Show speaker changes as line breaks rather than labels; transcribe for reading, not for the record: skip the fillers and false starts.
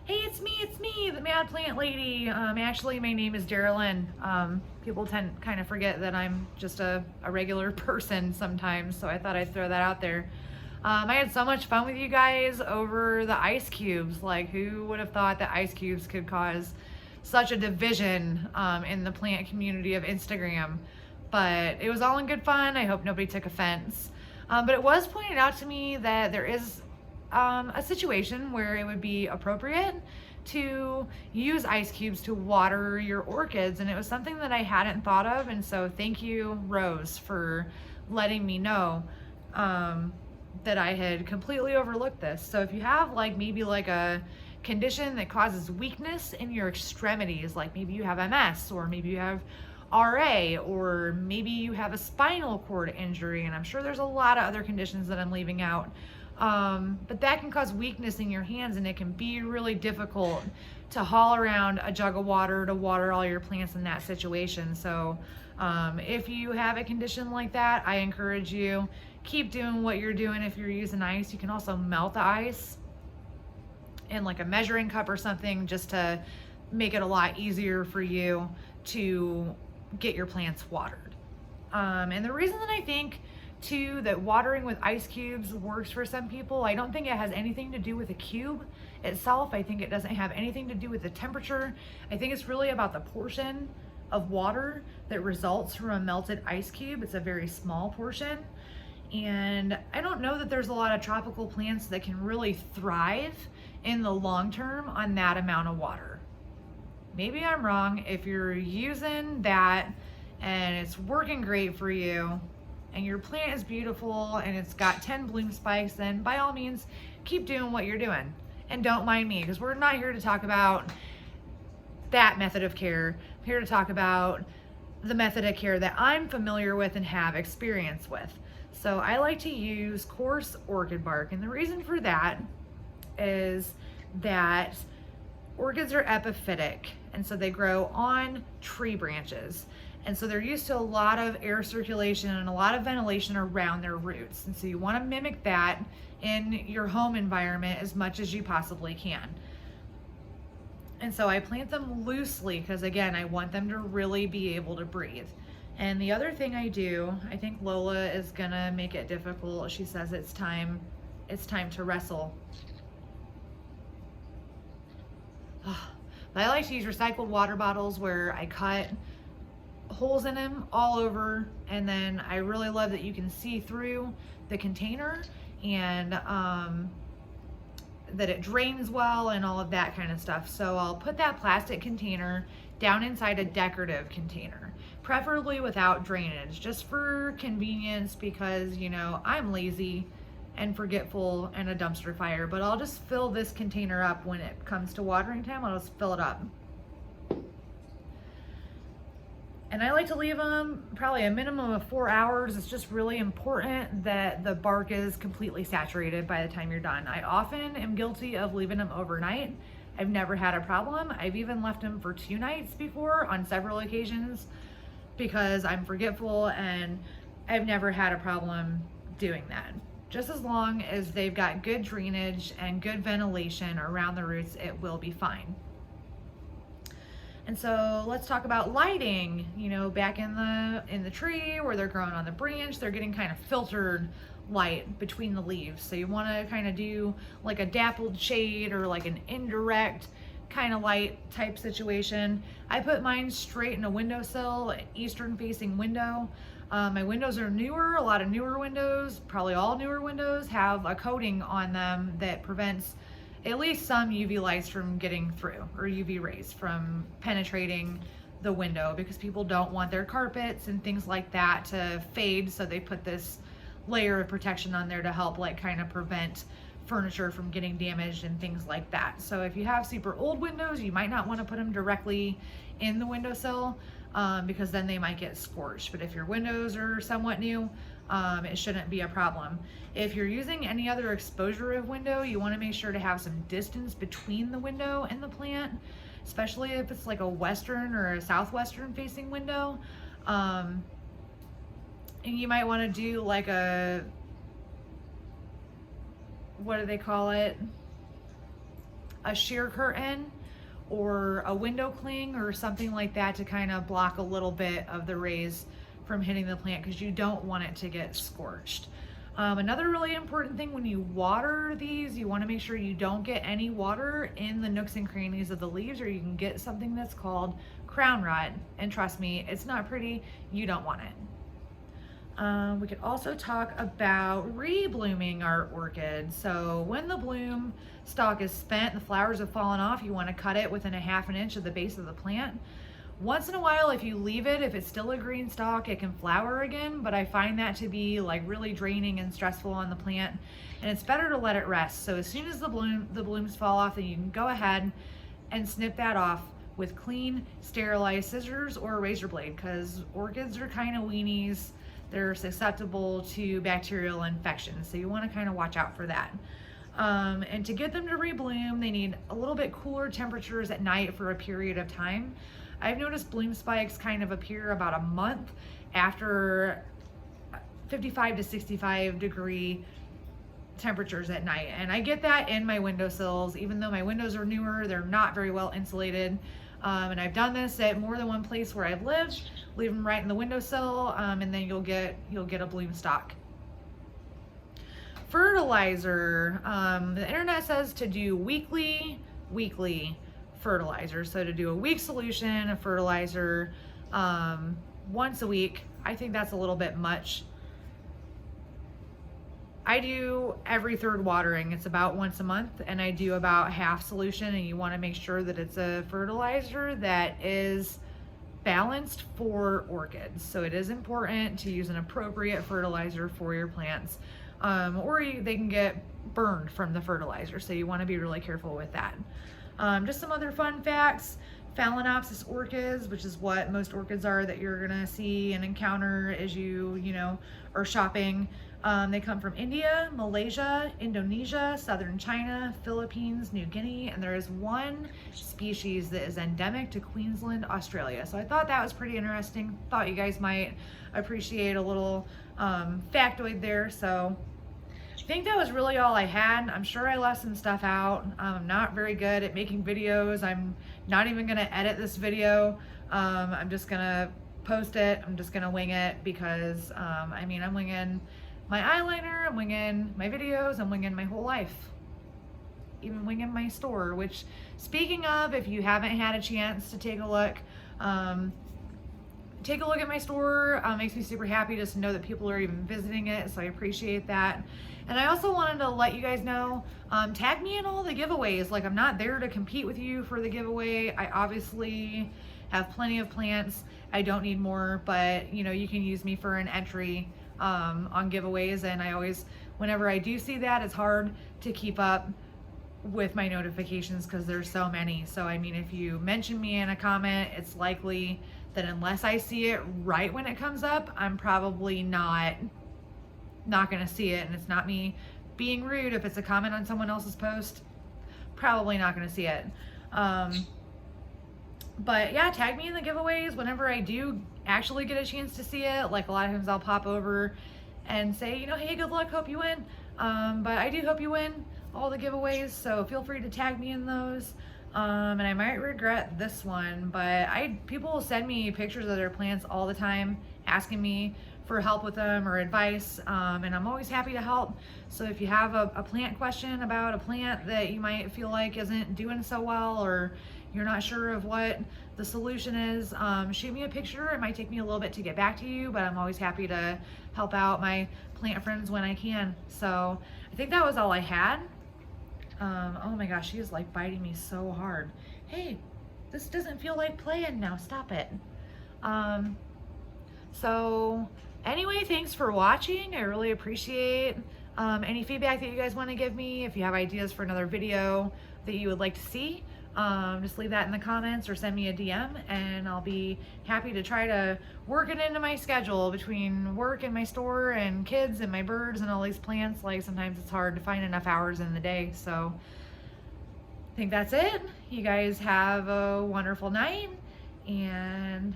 Hey, it's me, the Mad Plant Lady. Actually, my name is Darylyn. People tend kind of forget that I'm just a regular person sometimes, so I thought I'd throw that out there. I had so much fun with you guys over the ice cubes. Like, who would have thought that ice cubes could cause such a division in the plant community of Instagram? But it was all in good fun. I hope nobody took offense. But it was pointed out to me that there is a situation where it would be appropriate to use ice cubes to water your orchids, and it was something that I hadn't thought of. And so thank you, Rose, for letting me know that I had completely overlooked this. So if you have maybe a condition that causes weakness in your extremities, like maybe you have MS, or maybe you have RA, or maybe you have a spinal cord injury, and I'm sure there's a lot of other conditions that I'm leaving out. But that can cause weakness in your hands, and it can be really difficult to haul around a jug of water to water all your plants in that situation. So if you have a condition like that, I encourage you, keep doing what you're doing. If you're using ice, you can also melt the ice in like a measuring cup or something, just to make it a lot easier for you to get your plants watered. And the reason that I think too that watering with ice cubes works for some people, I don't think it has anything to do with the cube itself. I think it doesn't have anything to do with the temperature. I think it's really about the portion of water that results from a melted ice cube. It's a very small portion. And I don't know that there's a lot of tropical plants that can really thrive in the long term on that amount of water. Maybe I'm wrong. If you're using that and it's working great for you, and your plant is beautiful and it's got 10 bloom spikes, then by all means, keep doing what you're doing. And don't mind me, because we're not here to talk about that method of care. I'm here to talk about the method of care that I'm familiar with and have experience with. So I like to use coarse orchid bark, and the reason for that is that orchids are epiphytic, and so they grow on tree branches. And so they're used to a lot of air circulation and a lot of ventilation around their roots. And so you want to mimic that in your home environment as much as you possibly can. And so I plant them loosely because, again, I want them to really be able to breathe. And the other thing I do, I think Lola is gonna make it difficult. She says it's time to wrestle. But I like to use recycled water bottles where I cut holes in them all over, and then I really love that you can see through the container, and that it drains well and all of that kind of stuff. So I'll put that plastic container down inside a decorative container, preferably without drainage, just for convenience, because I'm lazy and forgetful and a dumpster fire. But I'll just fill this container up when it comes to watering time. I'll just fill it up. And I like to leave them probably a minimum of 4 hours. It's just really important that the bark is completely saturated by the time you're done. I often am guilty of leaving them overnight. I've never had a problem. I've even left them for 2 nights before on several occasions because I'm forgetful, and I've never had a problem doing that. Just as long as they've got good drainage and good ventilation around the roots, it will be fine. And so let's talk about lighting. Back in the tree where they're growing on the branch, they're getting kind of filtered light between the leaves. So you want to kind of do like a dappled shade or like an indirect kind of light type situation. I put mine straight in a windowsill, an eastern facing window. My windows are newer. A lot of newer windows, probably all newer windows, have a coating on them that prevents at least some UV lights from getting through, or UV rays from penetrating the window, because people don't want their carpets and things like that to fade. So they put this layer of protection on there to help kind of prevent furniture from getting damaged and things like that. So if you have super old windows, you might not want to put them directly in the windowsill, because then they might get scorched. But if your windows are somewhat new, it shouldn't be a problem. If you're using any other exposure of window, you want to make sure to have some distance between the window and the plant, especially if it's like a western or a southwestern facing window. And you might want to do like a, what do they call it? a sheer curtain or a window cling or something like that to kind of block a little bit of the rays from hitting the plant, because you don't want it to get scorched. Another really important thing, when you water these, you want to make sure you don't get any water in the nooks and crannies of the leaves, or you can get something that's called crown rot, and trust me, it's not pretty. You don't want it. We could also talk about reblooming our orchid. So when the bloom stalk is spent, the flowers have fallen off, you want to cut it within a ½ inch of the base of the plant. Once in a while, if you leave it, if it's still a green stalk, it can flower again, but I find that to be like really draining and stressful on the plant, and it's better to let it rest. So as soon as the blooms fall off, then you can go ahead and snip that off with clean, sterilized scissors or a razor blade, because orchids are kind of weenies. They're susceptible to bacterial infections, so you want to kind of watch out for that. And to get them to rebloom, they need a little bit cooler temperatures at night for a period of time. I've noticed bloom spikes kind of appear about a month after 55 to 65 degree temperatures at night. And I get that in my windowsills. Even though my windows are newer, they're not very well insulated. And I've done this at more than one place where I've lived. Leave them right in the windowsill, and then you'll get a bloom stalk. Fertilizer. The internet says to do weekly fertilizer. So to do a week solution of fertilizer once a week, I think that's a little bit much. I do every third watering. It's about once a month, and I do about half solution, and you want to make sure that it's a fertilizer that is balanced for orchids. So it is important to use an appropriate fertilizer for your plants, or they can get burned from the fertilizer, so you want to be really careful with that. Just some other fun facts. Phalaenopsis orchids, which is what most orchids are that you're gonna see and encounter as you are shopping. They come from India, Malaysia, Indonesia, southern China, Philippines, New Guinea, and there is one species that is endemic to Queensland, Australia. So I thought that was pretty interesting. Thought you guys might appreciate a little factoid there. So I think that was really all I had. I'm sure I left some stuff out. I'm not very good at making videos. I'm not even gonna edit this video. I'm just gonna post it. I'm just gonna wing it because, I'm winging my eyeliner, I'm winging my videos, I'm winging my whole life. Even winging my store, which, speaking of, if you haven't had a chance to take a look at my store. Makes me super happy just to know that people are even visiting it, so I appreciate that. And I also wanted to let you guys know, tag me in all the giveaways. Like, I'm not there to compete with you for the giveaway. I obviously have plenty of plants. I don't need more, but you can use me for an entry on giveaways. And I always, whenever I do see that, it's hard to keep up with my notifications because there's so many. So if you mention me in a comment, it's likely that unless I see it right when it comes up, I'm probably not gonna see it. And it's not me being rude. If it's a comment on someone else's post, probably not gonna see it. But yeah, tag me in the giveaways whenever I do actually get a chance to see it. Like, a lot of times I'll pop over and say, hey, good luck, hope you win. But I do hope you win all the giveaways, so feel free to tag me in those. And I might regret this one, but people will send me pictures of their plants all the time, asking me for help with them or advice, and I'm always happy to help. So if you have a plant question about a plant that you might feel like isn't doing so well, or you're not sure of what the solution is, shoot me a picture. It might take me a little bit to get back to you, but I'm always happy to help out my plant friends when I can. So I think that was all I had. Oh my gosh, she is like biting me so hard. Hey, this doesn't feel like playing now, stop it. So anyway, thanks for watching. I really appreciate any feedback that you guys want to give me. If you have ideas for another video that you would like to see, just leave that in the comments or send me a DM, and I'll be happy to try to work it into my schedule between work and my store and kids and my birds and all these plants. Like, sometimes it's hard to find enough hours in the day. So I think that's it. You guys have a wonderful night, and